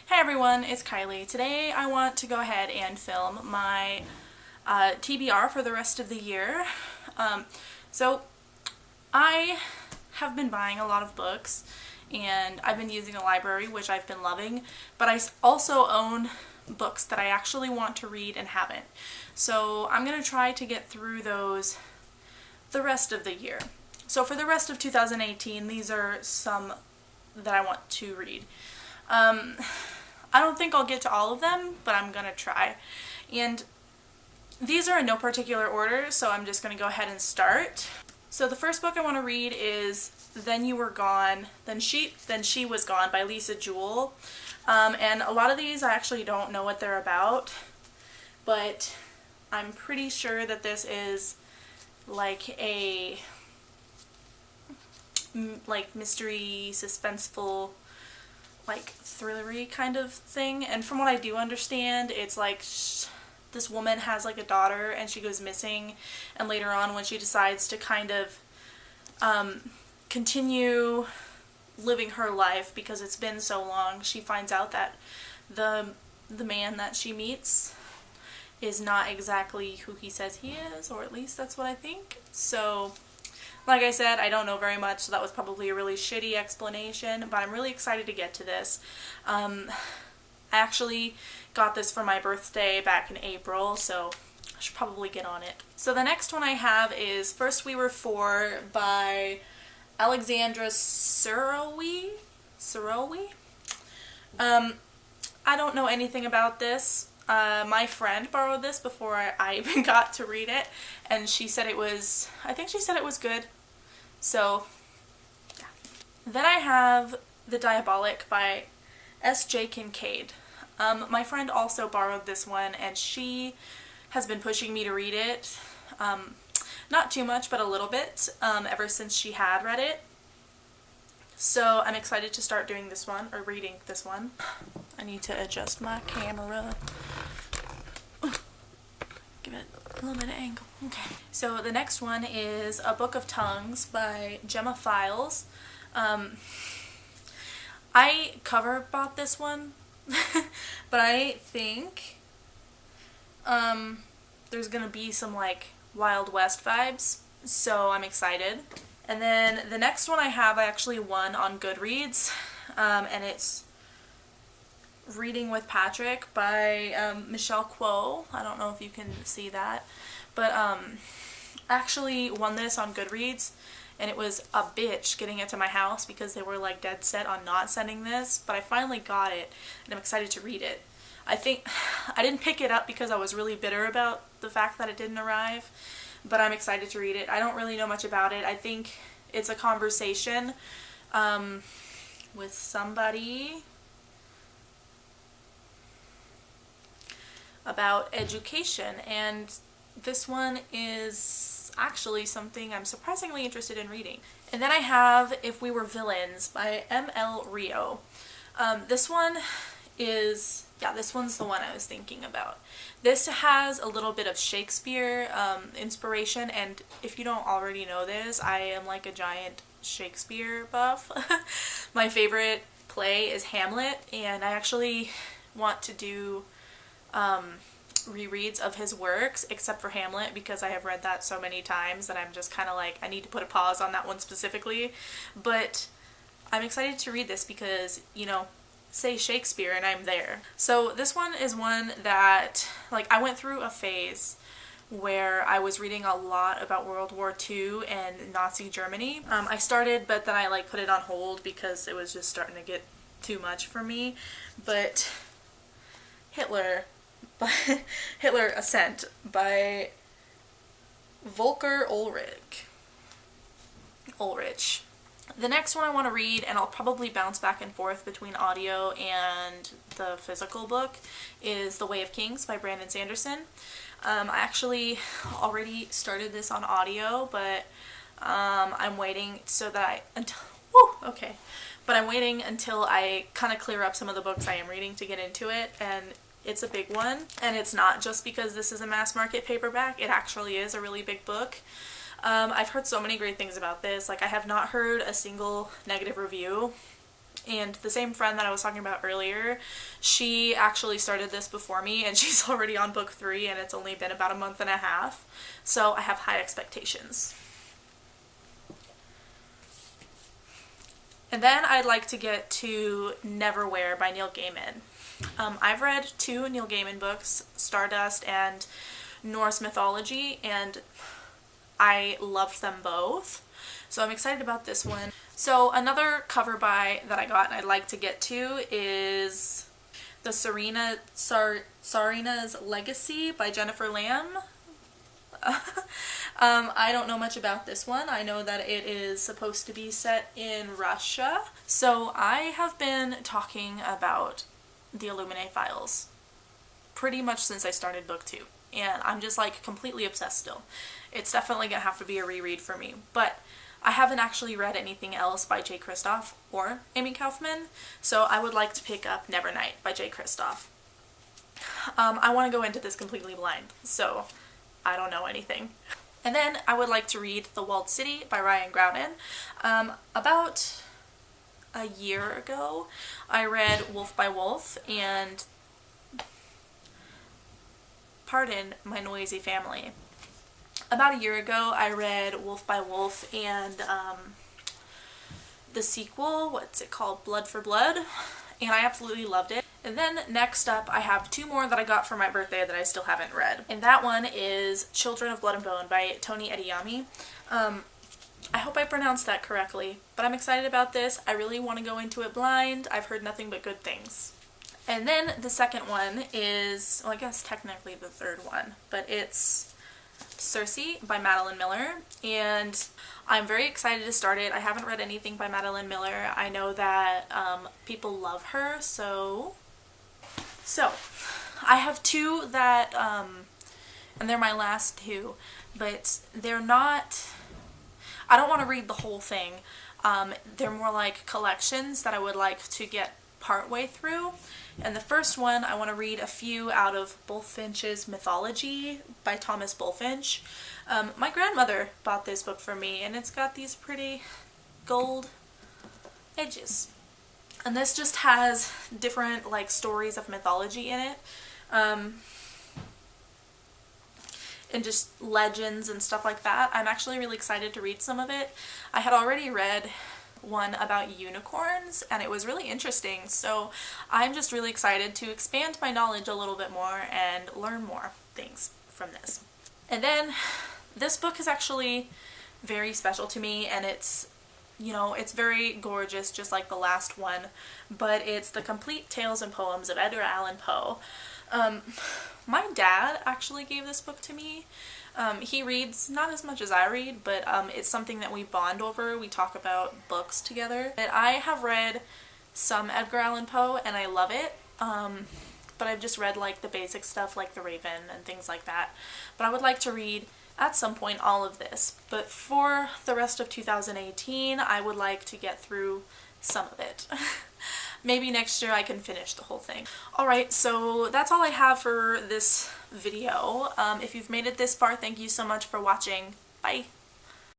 Hey everyone, it's Kylie. Today I want to go ahead and film my TBR for the rest of the year. So I have been buying a lot of books and I've been using a library, which I've been loving, but I also own books that I actually want to read and haven't. So I'm going to try to get through those the rest of the year. So for the rest of 2018, these are some that I want to read. I don't think I'll get to all of them, but I'm gonna try. And these are in no particular order, so I'm just gonna go ahead and start. So the first book I want to read is Then You Were Gone, Then She Was Gone by Lisa Jewell. And a lot of these I actually don't know what they're about, but I'm pretty sure that this is like a mystery, suspenseful, like thrillery kind of thing. And from what I do understand, it's like this woman has like a daughter and she goes missing, and later on when she decides to kind of continue living her life because it's been so long, she finds out that the man that she meets is not exactly who he says he is, or at least that's what I think. So like I said, I don't know very much, so that was probably a really shitty explanation, but I'm really excited to get to this. I actually got this for my birthday back in April, so I should probably get on it. So the next one I have is First We Were Four by Alexandra Searle. I don't know anything about this. My friend borrowed this before I even got to read it, and she said I think she said it was good. So, yeah. Then I have The Diabolique by Sj Kincaid. My friend also borrowed this one, and she has been pushing me to read it. Not too much, but a little bit, ever since she had read it. So I'm excited to start doing this one, or reading this one. I need to adjust my camera. Give it a little bit of angle. Okay. So the next one is A Book of Tongues by Jemma. I cover bought this one, but I think there's gonna be some like Wild West vibes, so I'm excited. And then the next one I actually won on Goodreads, and it's Reading with Patrick by Michelle Kuo. I don't know if you can see that, but I actually won this on Goodreads, and it was a bitch getting it to my house because they were like dead set on not sending this, but I finally got it and I'm excited to read it. I think I didn't pick it up because I was really bitter about the fact that it didn't arrive, but I'm excited to read it. I don't really know much about it. I think it's a conversation with somebody about education, and this one is actually something I'm surprisingly interested in reading. And then I have If We Were Villains by M.L. Rio. This one is, this one's the one I was thinking about. This has a little bit of Shakespeare inspiration, and if you don't already know this, I am like a giant Shakespeare buff. My favorite play is Hamlet, and I actually want to do rereads of his works, except for Hamlet, because I have read that so many times that I'm just kind of like, I need to put a pause on that one specifically. But I'm excited to read this because, you know, say Shakespeare and I'm there. So this one is one that, like, I went through a phase where I was reading a lot about World War II and Nazi Germany. I started, but then I like put it on hold because it was just starting to get too much for me. But Hitler Ascent by Volker Ulrich. The next one I want to read, and I'll probably bounce back and forth between audio and the physical book, is The Way of Kings by Brandon Sanderson. I actually already started this on audio, but I'm waiting I'm waiting until I kind of clear up some of the books I am reading to get into it, and it's a big one, and it's not just because this is a mass market paperback. It actually is a really big book. I've heard so many great things about this. Like, I have not heard a single negative review, And the same friend that I was talking about earlier, she actually started this before me, and she's already on book 3, and it's only been about a month and a half. So I have high expectations. And then I'd like to get to Neverwhere by Neil Gaiman. I've read 2 Neil Gaiman books, Stardust and Norse Mythology, and I loved them both. So I'm excited about this one. So another cover buy that I got and I'd like to get to is the Sarina's Legacy by Jennifer Lamb. I don't know much about this one. I know that it is supposed to be set in Russia. So I have been talking about the Illuminae files pretty much since I started book 2. And I'm just like completely obsessed still. It's definitely gonna have to be a reread for me. But I haven't actually read anything else by J. Kristoff or Amy Kaufman, so I would like to pick up Nevernight by J. Kristoff. I want to go into this completely blind, so I don't know anything. And then I would like to read The Walled City by Ryan Groudon. About a year ago, I read Wolf by Wolf, and pardon my noisy family. About a year ago, I read Wolf by Wolf and the sequel, what's it called, Blood for Blood, and I absolutely loved it. And then next up, I have 2 more that I got for my birthday that I still haven't read. And that one is Children of Blood and Bone by Tony Ediyami. I hope I pronounced that correctly, but I'm excited about this. I really want to go into it blind. I've heard nothing but good things. And then the second one is, well, I guess technically the third one, but it's Circe by Madeline Miller, and I'm very excited to start it. I haven't read anything by Madeline Miller. I know that people love her, so I have 2 that, and they're my last 2, but they're not, I don't want to read the whole thing. They're more like collections that I would like to get partway through. And the first one, I want to read a few out of Bulfinch's Mythology by Thomas Bulfinch. My grandmother bought this book for me, and it's got these pretty gold edges. And this just has different like stories of mythology in it. And just legends and stuff like that. I'm actually really excited to read some of it. I had already read one about unicorns, and it was really interesting, so I'm just really excited to expand my knowledge a little bit more and learn more things from this. And then this book is actually very special to me, and it's, you know, it's very gorgeous just like the last one, but it's The Complete Tales and Poems of Edgar Allan Poe. My dad actually gave this book to me. He reads not as much as I read, but it's something that we bond over. We talk about books together. And I have read some Edgar Allan Poe, and I love it, but I've just read like the basic stuff like The Raven and things like that. But I would like to read at some point all of this. But for the rest of 2018, I would like to get through some of it. Maybe next year I can finish the whole thing. Alright, so that's all I have for this video. If you've made it this far, thank you so much for watching. Bye!